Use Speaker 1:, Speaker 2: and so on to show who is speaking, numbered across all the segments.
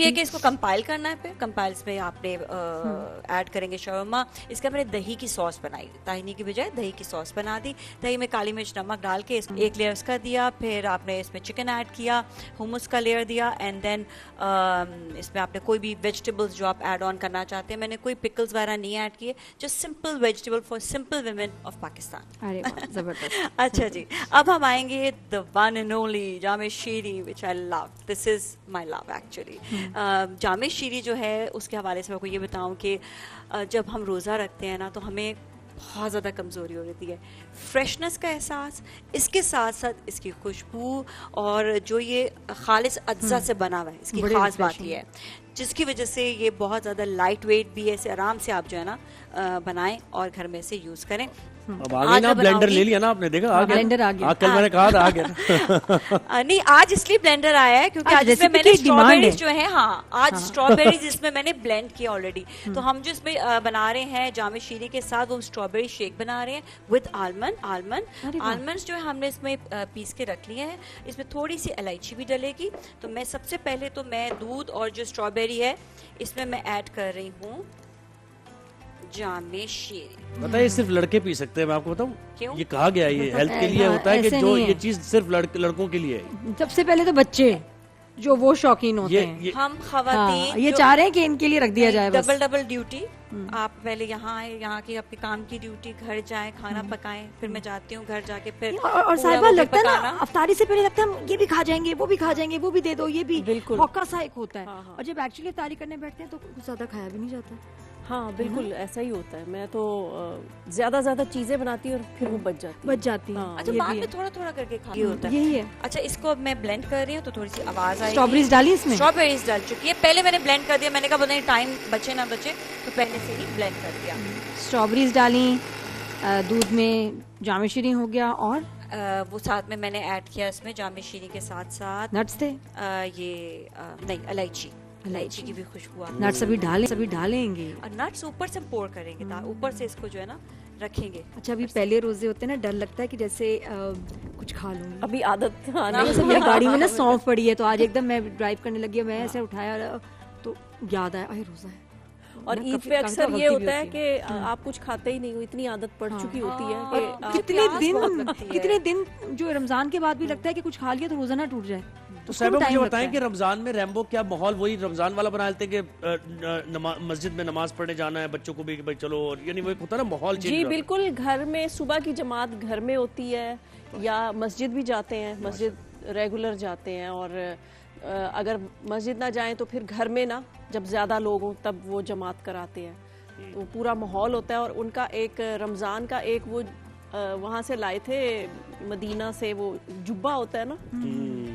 Speaker 1: ये है कि इसको कंपाइल करना है, फिर कंपाइल्स में आपने ऐड करेंगे शवरमा। इसका मैंने दही की सॉस बनाई, ताहिनी की बजाय दही की सॉस बना दी। दही में काली मिर्च नमक डाल के इसको एक लेयर उसका दिया, फिर आपने इसमें चिकन ऐड किया, हुमस का लेयर दिया, एंड देन इसमें आपने कोई भी वेजिटेबल्स जो आप ऐड ऑन करना चाहते हैं, मैंने कोई पिकल्स वगैरह नहीं ऐड किए, just simple vegetable for simple women of Pakistan.
Speaker 2: अरे वाह, जबरदस्त।
Speaker 1: अच्छा जी, अब हम आएंगे द वन एंड ओनली जामे शीरी, which I love, this is my love actually. जामे शीरी जो है उसके हवाले से मैं आपको ये बताऊं कि जब हम रोज़ा रखते हैं ना तो हमें बहुत ज़्यादा कमज़ोरी हो रही है, फ्रेशनेस का एहसास, इसके साथ साथ इसकी खुशबू, और जो ये खालिस अज्जा से बना हुआ है, इसकी खास बात ये है जिसकी वजह से ये बहुत ज़्यादा लाइट वेट भी है, इसे आराम से आप जो है ना बनाएं और घर में से यूज़ करें।
Speaker 3: अब आ गई ना, ब्लेंडर ले लिया ना आपने, देखा आ गया,
Speaker 2: ब्लेंडर आ गया।
Speaker 3: कल मैंने कहा था आ गया।
Speaker 1: नहीं, आज इसलिए ब्लेंडर आया है क्योंकि आज इसमें मैंने स्ट्रॉबेरीज जो है, हाँ आज स्ट्रॉबेरीज इसमें मैंने ब्लेंड किया ऑलरेडी। तो हम जो इसमें बना रहे हैं जामे शीरी के साथ, वो स्ट्रॉबेरी शेक बना रहे हैं विद आलमंड्स जो है हमने इसमें पीस के रख लिए हैं। इसमें थोड़ी सी इलायची भी डलेगी। तो मैं सबसे पहले तो मैं दूध और जो स्ट्रॉबेरी है इसमें मैं ऐड कर रही हूँ जामे शीरी।
Speaker 3: बताइए, सिर्फ लड़के पी सकते हैं, मैं आपको बताऊं
Speaker 1: क्यों?
Speaker 3: ये कहा गया है, ये हेल्थ के लिए होता है कि जो ये चीज सिर्फ लड़कों के लिए है।
Speaker 2: सबसे पहले तो बच्चे जो वो शौकीन होते हैं,
Speaker 1: हम खवातीन
Speaker 2: ये चाह रहे हैं कि इनके लिए रख दिया जाए बस।
Speaker 1: Double duty. आप पहले यहाँ आए, यहाँ की आपके काम की ड्यूटी, घर जाएं, खाना पकाएं, फिर मैं जाती हूँ घर जाके फिर
Speaker 2: और साहिबा लगता है ना अफ्तारी से पहले लगता है हम ये भी खा जाएंगे, वो भी खा जाएंगे, वो भी दे दो, ये भी
Speaker 4: बिल्कुल
Speaker 2: मौका सा एक होता है। और जब एक्चुअली अफ्तारी करने बैठते हैं तो कुछ ज्यादा खाया भी नहीं जाता।
Speaker 4: हाँ बिल्कुल ऐसा ही होता है। मैं तो ज्यादा चीजें बनाती हूँ और फिर वो बच जाती है।
Speaker 1: हाँ, अच्छा, बाद में थोड़ा थोड़ा करके खाना होता है।
Speaker 2: यही है।
Speaker 1: अच्छा, इसको अब मैं ब्लेंड कर रही हूँ तो थोड़ी सी आवाज आई।
Speaker 2: स्ट्रॉबेरीज डाली इसमें?
Speaker 1: स्ट्रॉबेरीज डाल चुकी है, पहले मैंने ब्लेंड कर दिया, मैंने कहा पता नहीं टाइम बचे ना बचे तो पहले से ही ब्लेंड कर दिया।
Speaker 2: स्ट्रॉबेरीज डाली, दूध में जामे शीरी हो गया, और
Speaker 1: वो साथ में मैंने ऐड किया इसमें जामे शीरी के साथ साथ
Speaker 2: नट्स थे,
Speaker 1: नहीं इलायची की भी खुशबू आती है।
Speaker 2: नट्स सभी डालेंगे
Speaker 1: और नट्स ऊपर से पोर करेंगे, ऊपर से इसको जो है ना रखेंगे।
Speaker 2: अच्छा, अभी पहले रोजे होते हैं ना, डर लगता है कि जैसे कुछ खा लूंगी,
Speaker 4: अभी आदत
Speaker 2: मेरी गाड़ी में ना सौंफ पड़ी है, तो आज एकदम मैं ड्राइव करने लगी, मैं ऐसे उठाया तो याद आया अरे रोजा है।
Speaker 4: और ईद पे अक्सर ये होता है कि आप कुछ खाते ही नहीं हो, इतनी आदत पड़ चुकी होती है कि
Speaker 2: कितने दिन जो रमजान के बाद भी लगता है कि कुछ खा लिया तो रोजा ना टूट जाए।
Speaker 3: तो साहब मुझे बताएं कि रमजान में रैम्बो क्या माहौल वही रमजान वाला बना लेते हैं कि मस्जिद में नमाज पढ़ने जाना है बच्चों को भी कि भाई चलो, यानी वो होता है ना माहौल चेंज।
Speaker 4: जी बिल्कुल, घर में सुबह की जमात घर में होती है या मस्जिद भी जाते हैं, मस्जिद रेगुलर जाते हैं, और अगर मस्जिद ना जाएं तो फिर घर में ना जब ज्यादा लोग हों तब वो जमात कराते हैं, तो पूरा माहौल होता है। और उनका एक रमजान का एक वो वहाँ से लाए थे मदीना से, वो जुब्बा होता है ना,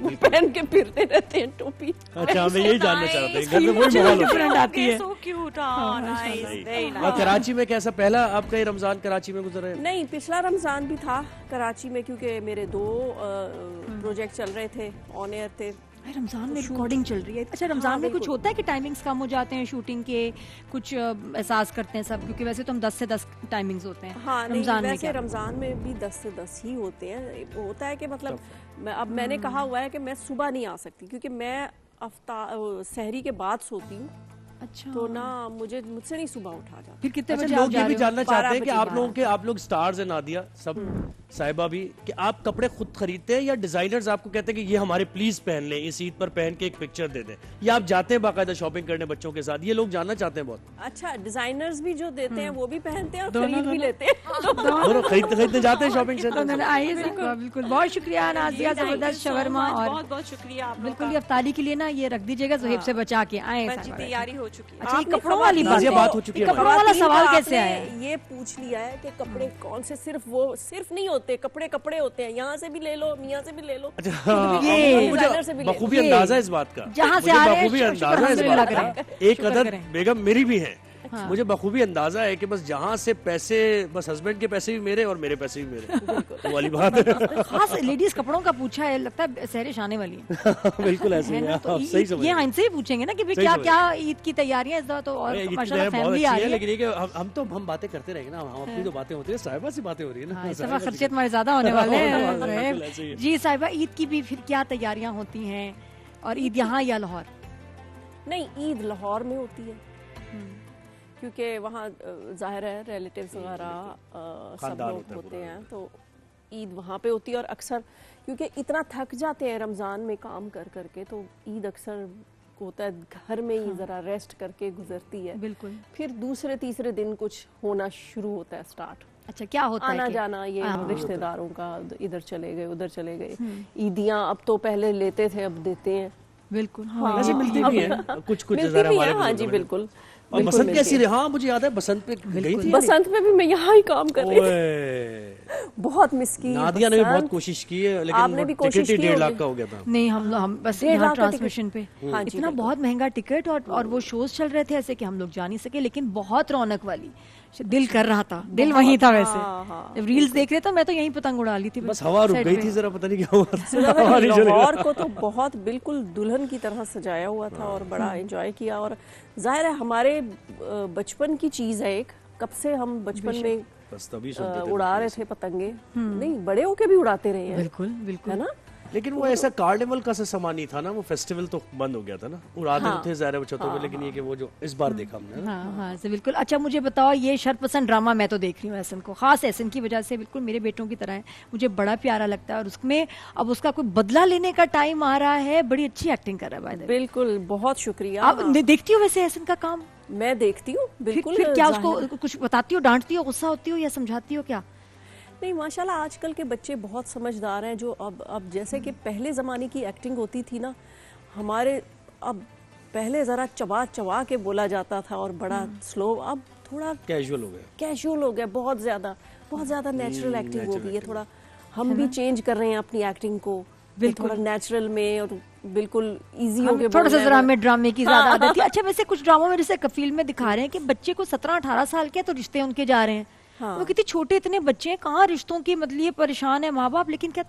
Speaker 4: वो पहन के फिरते रहते हैं, टोपी।
Speaker 3: अच्छा, मैं यही जानना चाहते हैं, घर में वही माहौल
Speaker 2: डिफरेंट आती है।
Speaker 1: So cute, nice।
Speaker 3: और कराची में कैसा, पहला आपका ये रमजान कराची में गुजरा है?
Speaker 4: नहीं, पिछला रमजान भी था कराची में, क्योंकि मेरे 2 प्रोजेक्ट चल रहे थे, ऑन एयर थे।
Speaker 2: रमजान में रिकॉर्डिंग चल रही है। अच्छा, रमजान में कुछ होता है कि टाइमिंग्स कम हो जाते हैं शूटिंग के, कुछ एहसास करते हैं सब, क्योंकि वैसे तो हम 10 से 10 टाइमिंग्स होते हैं।
Speaker 4: हाँ,
Speaker 2: रमजान में
Speaker 4: वैसे रमजान में भी 10 से 10 ही होते हैं। होता है कि मतलब अब मैंने कहा हुआ है कि मैं सुबह नहीं आ सकती क्योंकि मैं सहरी के बाद सोती हूँ।
Speaker 2: अच्छा,
Speaker 4: तो ना मुझसे नहीं सुबह उठा जाता।
Speaker 2: फिर कितने
Speaker 3: अच्छा,
Speaker 2: बजे
Speaker 3: लोग ये भी जानना चाहते हैं कि
Speaker 4: 12
Speaker 3: आप लोग स्टार्स हैं, नादिया सब साहिबा भी, कि आप कपड़े खुद खरीदते हैं या डिजाइनर्स आपको कहते हैं कि ये हमारे प्लीज पहन लें, इस ईद पर पहन के एक पिक्चर दे दें, या आप जाते हैं बाकायदा शॉपिंग करने बच्चों के साथ? ये लोग जानना चाहते हैं बहुत।
Speaker 4: अच्छा, डिजाइनर्स भी जो देते हैं वो भी पहनते हैं और खरीद भी लेते हैं,
Speaker 3: दोनों खरीदते जाते हैं शॉपिंग से।
Speaker 2: बिल्कुल, बहुत शुक्रिया नाजिया, जबरदस्त शवरमा, और
Speaker 1: बहुत बहुत शुक्रिया आप
Speaker 2: बिल्कुल ये अफ्तारी के लिए ना ये रख दीजिएगा, ज़ुहैब से बचा के आए।
Speaker 1: तैयारी हो चुकी है।
Speaker 2: अच्छा, ये कपड़ों वाली
Speaker 3: बात हो चुकी है।
Speaker 2: कपड़ों वाला सवाल कैसे आया?
Speaker 4: ये पूछ लिया है कि कपड़े कौन से, सिर्फ नहीं होते, कपड़े होते हैं, यहाँ से भी ले लो, मियाँ से भी ले लो, डिजाइनर से भी ले लो।
Speaker 3: बखूबी अंदाजा इस बात का,
Speaker 2: जहाँ से आ रहे हैं,
Speaker 3: बखूबी अंदाजा इस बात का। एक अदद बेगम मेरी भी है, मुझे बखूबी अंदाजा है कि बस जहाँ से पैसे, बस हस्बैंड के पैसे भी मेरे और मेरे पैसे भी मेरे, वो वाली बात है।
Speaker 2: खास लेडीज कपड़ों का पूछा है, लगता है सहरिश आने वाली है।
Speaker 3: बिल्कुल ऐसे ही,
Speaker 2: तो
Speaker 3: सही समझ।
Speaker 2: ये इनसे ही पूछेंगे ना कि भाई क्या क्या ईद की तैयारियां इस दफा, तो और माशाल्लाह फैमिली आ रही है।
Speaker 3: लेकिन ये कि हम बातें करते रहेंगे ना, हम अपनी तो बातें होती है, साहिबा से बातें हो रही है ना,
Speaker 2: इस दफा खर्चे तुम्हारे ज्यादा होने वाले हैं। जी साहिबा, ईद की भी फिर क्या तैयारियां होती हैं, और ईद यहाँ या लाहौर?
Speaker 4: नहीं, ईद लाहौर में होती है क्योंकि वहाँ जाहिर है रिलेटिव्स वगैरह सब
Speaker 3: खानदान
Speaker 4: लोग
Speaker 3: होता है
Speaker 4: होते
Speaker 3: पूरा।
Speaker 4: हैं, तो ईद वहाँ पे होती है। और अक्सर क्योंकि इतना थक जाते हैं रमज़ान में काम कर करके, तो ईद अक्सर होता है घर में ही ज़रा रेस्ट करके गुजरती है।
Speaker 2: बिल्कुल।
Speaker 4: फिर दूसरे तीसरे दिन कुछ होना शुरू होता है, स्टार्ट
Speaker 2: अच्छा, क्या होता है
Speaker 4: आना
Speaker 2: कि-
Speaker 4: जाना, ये
Speaker 2: हाँ।
Speaker 4: रिश्तेदारों का, इधर चले गए उधर चले गए। ईदियाँ अब तो पहले लेते थे, अब देते हैं।
Speaker 2: बिल्कुल।
Speaker 4: हाँ,
Speaker 3: वैसे मिलती भी है कुछ कुछ
Speaker 4: मिलती
Speaker 3: ज़रा
Speaker 4: भी
Speaker 3: हमारे
Speaker 4: है, हाँ जी
Speaker 3: बुजुर्गों में।
Speaker 4: बिल्कुल।
Speaker 3: और
Speaker 4: बिल्कुल
Speaker 3: बसंत
Speaker 4: मिलती
Speaker 3: कैसी
Speaker 4: है।
Speaker 3: रही? हाँ मुझे याद है बसंत पे गई थी।
Speaker 4: बसंत में भी मैं यहाँ ही काम कर रही थी,
Speaker 3: ओए,
Speaker 4: बहुत मिस की
Speaker 3: नादिया ने भी बहुत
Speaker 4: बसंत।
Speaker 3: कोशिश की है, लेकिन
Speaker 4: आपने
Speaker 3: वो
Speaker 4: भी
Speaker 3: टिकट
Speaker 4: कोशिश
Speaker 3: ही
Speaker 4: की
Speaker 3: 1.5 लाख
Speaker 4: होगी।
Speaker 3: का हो गया था।
Speaker 2: नहीं, हम बस
Speaker 4: 1.5
Speaker 2: यहाँ
Speaker 4: लाख का टिकट।
Speaker 2: ट्रांसमिशन पे
Speaker 4: हाँ जी,
Speaker 2: इतना
Speaker 4: बिल्कुल।
Speaker 2: बहुत महंगा टिकट, और वो शोज चल रहे थे ऐसे कि हम लोग जा नहीं सके, लेकिन बहुत रौनक वाली, दिल कर रहा था, दिल वहीं था वैसे।
Speaker 4: हाँ,
Speaker 2: जब रील्स देख रहे थे मैं तो यहीं पतंग उड़ा ली थी
Speaker 3: बस हवा रुक
Speaker 2: सेट
Speaker 3: गई
Speaker 2: पे।
Speaker 3: थी जरा, पता नहीं क्या हुआ
Speaker 4: सुना
Speaker 3: था।
Speaker 4: था
Speaker 3: हवा
Speaker 4: कि
Speaker 3: नहीं चलेगा।
Speaker 4: लाहौर को तो बहुत बिल्कुल दुल्हन की तरह सजाया हुआ था और बड़ा एंजॉय किया। और जाहिर है हमारे बचपन की चीज़ है एक, कब से हम बचपन में
Speaker 3: बस तभी सुनते थे
Speaker 4: उड़ा रहे थे पतंगे, नहीं बड़े होके भी उड़ाते रहे हैं,
Speaker 2: बिल्कुल बिल्कुल
Speaker 4: है ना।
Speaker 3: लेकिन वो ऐसा कार्निवल का सा सामान नहीं था ना, वो फेस्टिवल तो बंद हो गया था ना, उड़ाते
Speaker 4: हाँ।
Speaker 3: थे ज़ाहिर है छतों पे, लेकिन ये कि वो जो इस बार देखा हमने ना।
Speaker 2: हाँ हाँ से बिल्कुल। अच्छा मुझे बताओ, ये शरपसंद ड्रामा मैं तो देख रही हूँ एहसन को, खास एहसन की वजह से, बिल्कुल मेरे बेटों की तरह है, मुझे बड़ा प्यारा लगता है। और उसमें अब उसका कोई बदला लेने का टाइम आ रहा है, बड़ी अच्छी एक्टिंग कर रहा है बाय द वे।
Speaker 4: बिल्कुल, बहुत शुक्रिया।
Speaker 2: आप देखती हो वैसे एहसन का काम?
Speaker 4: मैं देखती हूँ बिल्कुल।
Speaker 2: फिर क्या
Speaker 4: जाहिर-
Speaker 2: उसको कुछ बताती हो, डांटती हो, गुस्सा होती हो या समझाती हो क्या?
Speaker 4: नहीं, माशाल्लाह आजकल के बच्चे बहुत समझदार हैं। जो अब जैसे कि पहले ज़माने की एक्टिंग होती थी ना हमारे, अब पहले ज़रा चबा चबा के बोला जाता था और बड़ा स्लो, अब थोड़ा
Speaker 3: कैजुअल हो गया।
Speaker 4: कैजुअल हो गया, बहुत ज़्यादा नेचुरल एक्टिंग हो गई है। थोड़ा हम भी चेंज कर रहे हैं अपनी एक्टिंग को,
Speaker 2: बिल्कुल।
Speaker 4: थोड़ा नेचुरल में और बिल्कुल इजी हो
Speaker 2: हम
Speaker 4: के
Speaker 2: थोड़ा सा
Speaker 4: बोलना
Speaker 2: जरा
Speaker 4: है।
Speaker 2: हमें ड्रामे की ज्यादा आदत थी। अच्छा वैसे कुछ ड्रामों में जैसे कफील में दिखा रहे हैं कि बच्चे को 17-18 साल के तो रिश्ते उनके जा रहे हैं।
Speaker 4: हाँ।
Speaker 2: वो कितने छोटे इतने बच्चे हैं, कहाँ रिश्तों की मतलब ये परेशान है माँ बाप, लेकिन क्या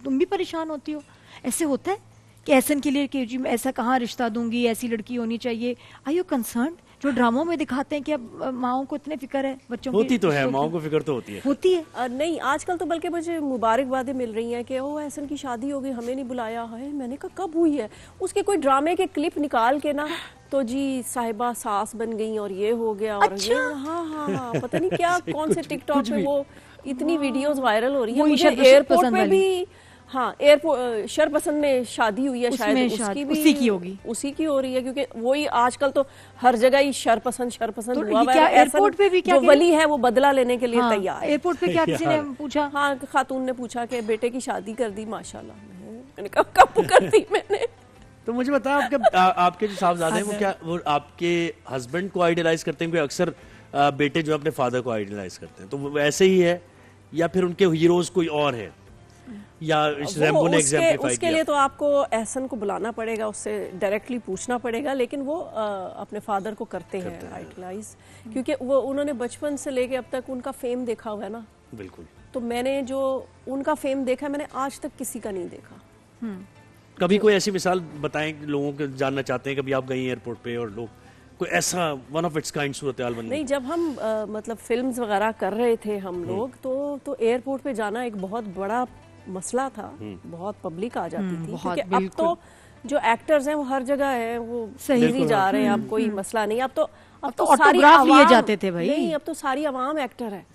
Speaker 2: तुम भी परेशान होती हो? ऐसे होता है कि ऐसन के लिए कि जी मैं ऐसा कहाँ रिश्ता दूंगी, ऐसी लड़की होनी चाहिए? Are you concern? जो ड्रामों में दिखाते हैं कि अब माओ को इतने फिक्र है बच्चों की,
Speaker 3: होती तो है,
Speaker 2: रिश्तों की।
Speaker 3: माओ को फिक्र तो होती है।
Speaker 2: होती है।
Speaker 4: नहीं, आजकल तो बल्कि मुझे मुबारकबादें मिल रही हैं कि ओ एहसन की शादी हो गई, हमें नहीं बुलाया है। मैंने कहा कब हुई है? उसके कोई ड्रामे के क्लिप निकाल के ना, तो जी साहिबा सास बन गई और ये हो गया और ये, हाँ, पता नहीं क्या कौन से टिकटॉक पे वो इतनी वीडियोस वायरल हो रही है।
Speaker 2: वो
Speaker 4: मुझे
Speaker 2: शरपसंद
Speaker 4: एयरपोर्ट पे
Speaker 2: वाली।
Speaker 4: भी, हाँ, एयरपोर्ट शरपसंद में शादी हुई है,
Speaker 2: उसमें
Speaker 4: शायद
Speaker 2: शायद
Speaker 4: उसकी भी
Speaker 2: उसी की होगी।
Speaker 4: उसी की हो रही है, क्योंकि वही आजकल तो हर जगह ही शरपसंद
Speaker 2: तो
Speaker 4: हुआ
Speaker 2: ये
Speaker 4: हुआ है।
Speaker 2: क्या
Speaker 4: एहसन
Speaker 2: एयरपोर्ट पे भी क्या
Speaker 4: जो
Speaker 2: कह रही-
Speaker 4: वली है वो बदला लेने के लिए
Speaker 2: हाँ,
Speaker 4: तैयार है।
Speaker 2: एयरपोर्ट पे क्या किसी ने पूछा?
Speaker 4: हाँ, खातून ने पूछा कि बेटे की शादी कर दी माशाल्लाह। मैंने कहा कब कर दी मैंने?
Speaker 3: तो मुझे बताया आपके जो साहबजादे हैं वो क्या वो आपके हस्बैंड को आइडियलाइज करते हैं? क्योंकि अक्सर बेटे जो अपने फादर को आइडियलाइज करते हैं, तो वो ऐसे ही है या फिर उनके हीरोज कोई और है, या रैम्बो ने एग्जाम्पलीफाई
Speaker 4: उसके
Speaker 3: किया?
Speaker 4: लिए तो आपको एहसन को बुलाना पड़ेगा, उससे डायरेक्टली पूछना पड़ेगा, लेकिन वो अपने फादर को करते हैं आइडलाइज, क्योंकि वो उन्होंने बचपन से लेके अब तक उनका फेम देखा हुआ है ना।
Speaker 3: बिल्कुल।
Speaker 4: तो मैंने जो उनका फेम देखा, मैंने आज तक किसी का नहीं देखा।
Speaker 3: कभी कोई ऐसी मिसाल बताएं कि लोगों को जानना चाहते हैं, कभी आप गई एयरपोर्ट पे और लोग कोई ऐसा वन ऑफ इट्स काइंड सूरत हाल बन गई?
Speaker 4: नहीं, जब हम मतलब फिल्म्स वगैरह कर रहे थे हम लोग, तो एयरपोर्ट पे जाना एक बहुत बड़ा मसला था, बहुत पब्लिक आ जाती थी,
Speaker 2: बहुत,
Speaker 4: क्योंकि अब तो जो एक्टर्स हैं वो हर जगह है, वो
Speaker 2: सही
Speaker 4: सही जा रहे हैं, अब कोई मसला नहीं। अब तो
Speaker 2: तो
Speaker 4: सारी
Speaker 2: ऑटोग्राफ लिए
Speaker 4: आवाम-
Speaker 2: जाते थे भाई।
Speaker 4: नहीं, अब तो सारी आवाम एक्टर है।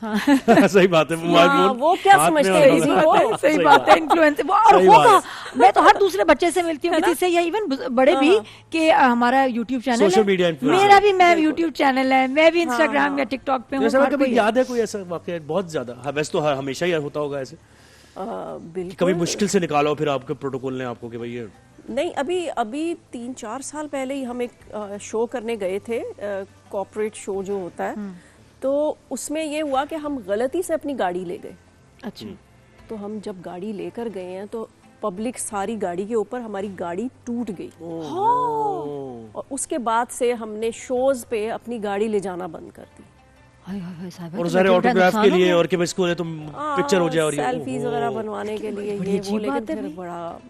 Speaker 3: सही बात है।
Speaker 4: हाँ, वो क्या
Speaker 3: हाथ में
Speaker 4: समझते
Speaker 3: और-
Speaker 4: हैं इसी को?
Speaker 2: सही बात है, इन्फ्लुएंस और
Speaker 3: सही
Speaker 2: होगा।
Speaker 3: बात
Speaker 2: मैं तो हर दूसरे बच्चे से मिलती हूँ किसी से, या इवन बड़े भी, कि हमारा यूट्यूब चैनल
Speaker 3: Social media
Speaker 2: है,
Speaker 3: influencer।
Speaker 2: मेरा भी मैं यूट्यूब चैनल है, मैं भी इंस्टाग्राम या टिकटॉक पे
Speaker 3: तो
Speaker 2: हूँ।
Speaker 3: ऐसा
Speaker 2: हर
Speaker 3: कभी
Speaker 2: कोई-
Speaker 3: याद है कोई ऐसा वाकया? बहुत ज्यादा। हाँ, वैसे तो हमेशा ही होता होगा ऐसे,
Speaker 4: बिल्कुल।
Speaker 3: कभी मुश्किल से निकालो फिर आपके प्रोटोकॉल ने आपको कि भाई ये
Speaker 4: नहीं, अभी 3-4 साल पहले ही हम एक शो करने गए थे, कॉर्पोरेट शो जो होता है, तो उसमें ये हुआ कि हम गलती से अपनी गाड़ी ले गए।
Speaker 2: अच्छा,
Speaker 4: तो हम जब गाड़ी लेकर गए हैं तो पब्लिक सारी गाड़ी के ऊपर, हमारी गाड़ी टूट गई। और उसके बाद से हमने शोज पे अपनी गाड़ी ले जाना बंद कर दी।
Speaker 2: हाय हाय हाय साहब,
Speaker 3: और
Speaker 2: तो
Speaker 3: सारे
Speaker 2: बड़ा
Speaker 3: ऑटोग्राफ
Speaker 2: नुकसान
Speaker 3: के
Speaker 2: हो
Speaker 3: लिए
Speaker 2: गया।
Speaker 3: और कि बस इसको तुम पिक्चर हो जाए और ये
Speaker 4: सेल्फीज वगैरह बनवाने के लिए
Speaker 2: बड़ी
Speaker 4: ये
Speaker 2: अजीब
Speaker 4: वो, लेकिन
Speaker 2: बात है
Speaker 4: फिर
Speaker 2: भाई।
Speaker 4: बड़ा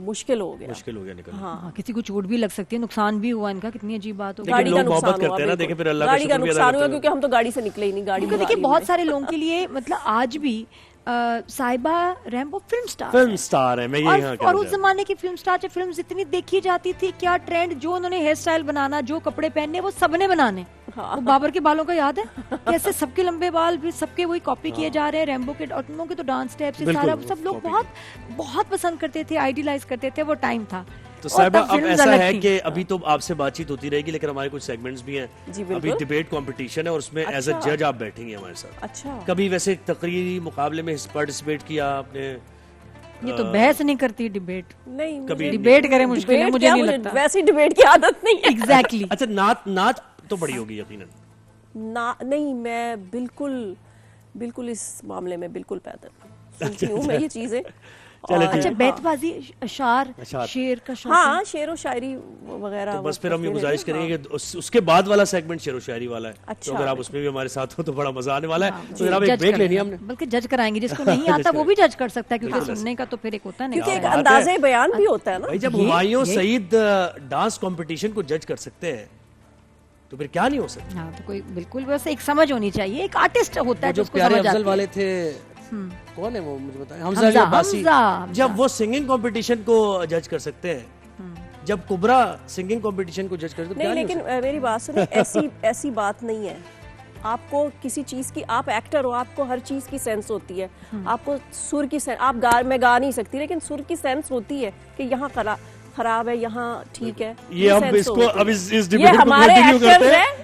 Speaker 4: मुश्किल हो गया।
Speaker 3: मुश्किल हो गया निकलना।
Speaker 2: हाँ, किसी को चोट भी लग सकती है, नुकसान भी हुआ इनका, कितनी अजीब बात हो गई।
Speaker 3: लेकिन
Speaker 4: गाड़ी का
Speaker 3: लोग मोहब्बत
Speaker 4: नुकसान हुआ,
Speaker 3: करते हैं ना,
Speaker 4: बिल्कुल।
Speaker 3: देखें फिर अल्लाह का
Speaker 4: गाड़ी का
Speaker 3: शुक्र भी अदा
Speaker 4: नुकसान
Speaker 3: करते
Speaker 4: हुआ
Speaker 3: हैं।
Speaker 4: क्योंकि हम तो गाड़ी से निकले ही नहीं, गाड़ी
Speaker 2: क्योंकि
Speaker 4: बुला
Speaker 2: देखिए
Speaker 4: ली
Speaker 2: बहुत
Speaker 4: हमने।
Speaker 2: सारे लोगों के लिए मतलब आज भी साहिबा Rambo film star
Speaker 3: film star है, मैं ये यहाँ
Speaker 2: और
Speaker 3: कहना
Speaker 2: उस
Speaker 3: चाहता
Speaker 2: जमाने की फिल्म स्टार, जब फिल्म इतनी देखी जाती थी, क्या ट्रेंड, जो उन्होंने हेयर स्टाइल बनाना, जो कपड़े पहनने, वो सबने बनाने। वो बाबर के बालों का याद है कैसे सबके लंबे बाल भी सबके वही कॉपी किए जा रहे हैं, रैम्बो के और तुम के तो डांस स्टेप से
Speaker 3: बिल्कुल,
Speaker 2: सारा सब लोग
Speaker 3: copy
Speaker 2: बहुत बहुत पसंद करते थे, आइडियलाइज करते थे, वो टाइम था।
Speaker 3: तो
Speaker 2: और
Speaker 3: साहिबा
Speaker 2: तब
Speaker 3: अब
Speaker 2: फिल्म्स
Speaker 3: ऐसा
Speaker 2: अलग
Speaker 3: है
Speaker 2: थी।
Speaker 3: कि अभी तो आपसे बातचीत होती रहेगी, लेकिन हमारे कुछ सेगमेंट्स भी हैं।
Speaker 4: जी,
Speaker 3: अभी
Speaker 4: बिल्कुल।
Speaker 3: डिबेट कंपटीशन है और उसमें एज अ
Speaker 4: अच्छा।
Speaker 3: जज आप बैठेंगे हमारे साथ।
Speaker 4: अच्छा,
Speaker 3: कभी वैसे तकरीरी मुकाबले में पार्टिसिपेट किया आपने?
Speaker 2: ये तो बहस नहीं करती, डिबेट
Speaker 4: नहीं
Speaker 3: कभी
Speaker 4: मुझे
Speaker 2: डिबेट करे मुश्किल है,
Speaker 4: debate
Speaker 2: मुझे
Speaker 4: क्या,
Speaker 2: नहीं लगता।
Speaker 4: वैसे डिबेट की आदत नहीं है।
Speaker 2: एग्जैक्टली
Speaker 3: अच्छा, नात नात तो बड़ी होगी यकीनन।
Speaker 4: ना नहीं, मैं बिल्कुल इस मामले में बिल्कुल पैदल सुनती हूँ मैं ये चीजें।
Speaker 3: चलो,
Speaker 4: और-
Speaker 3: ठीक
Speaker 2: अच्छा,
Speaker 3: है।
Speaker 2: अशबाजी, अशार,
Speaker 3: अशार।
Speaker 2: शेर का शौक
Speaker 4: हाँ, शेर व शायरी वगैरह।
Speaker 3: तो बस
Speaker 4: वो
Speaker 3: फिर हम ये
Speaker 4: करते
Speaker 3: गुजारिश
Speaker 4: रहते हैं,
Speaker 3: करेंगे कि उसके बाद वाला सेगमेंट शेर व शायरी वाला है। तो
Speaker 4: अच्छा,
Speaker 3: अगर आप
Speaker 4: बिल्कुल।
Speaker 3: उसमें भी हमारे साथ हो तो बड़ा मजा आने वाला है।
Speaker 2: हाँ,
Speaker 3: तो जनाब एक
Speaker 2: जज
Speaker 3: ब्रेक
Speaker 2: कर
Speaker 3: लेनी है
Speaker 2: लेंगे।
Speaker 3: हमने।
Speaker 2: बल्कि जज कराएंगे, जिसको नहीं आता वो भी जज कर सकता है, क्योंकि
Speaker 3: बिल्कुल।
Speaker 2: सुनने का तो फिर एक होता है ना।
Speaker 4: क्योंकि एक
Speaker 3: क्या बात है।
Speaker 4: अंदाजे बयान भी होता है ना।
Speaker 3: भाई जब
Speaker 2: ये-
Speaker 3: हुमायूं
Speaker 2: ये-
Speaker 3: सईद डांस कंपटीशन को जज कर सकते हैं तो फिर क्या नहीं हो सकता।
Speaker 2: हाँ, तो कोई बिल्कुल बस एक समझ होनी चाहिए, एक आर्टिस्ट होता है
Speaker 3: वो जो
Speaker 2: जिसको
Speaker 3: प्यारे
Speaker 2: समझ
Speaker 3: अफजल
Speaker 2: आती
Speaker 3: वाले
Speaker 2: है।
Speaker 3: थे, कौन है वो मुझे बताएं?
Speaker 2: हमजा,
Speaker 3: हमजा अब्बासी।
Speaker 2: हमजा।
Speaker 3: जब वो सिंगिंग कंपटीशन को जज कर सकते हैं, जब कुबरा सिंगिंग कंपटीशन को जज कर सकते
Speaker 4: नहीं, लेकिन मेरी बात सुनो, ऐसी बात नहीं है। आपको किसी चीज की, आप एक्टर हो, आपको हर चीज की सेंस होती है। आपको सुर की सेंस, मैं गा नहीं सकती, लेकिन सुर की सेंस होती है कि यहाँ खराब है, यहाँ ठीक है।
Speaker 3: ये अब
Speaker 4: sense
Speaker 3: इसको
Speaker 4: होती है।
Speaker 3: अब इस
Speaker 4: ये
Speaker 3: डिबेट को
Speaker 4: हमारे
Speaker 3: कंटिन्यू करते
Speaker 4: एक्टर्स
Speaker 3: हैं।
Speaker 4: हैं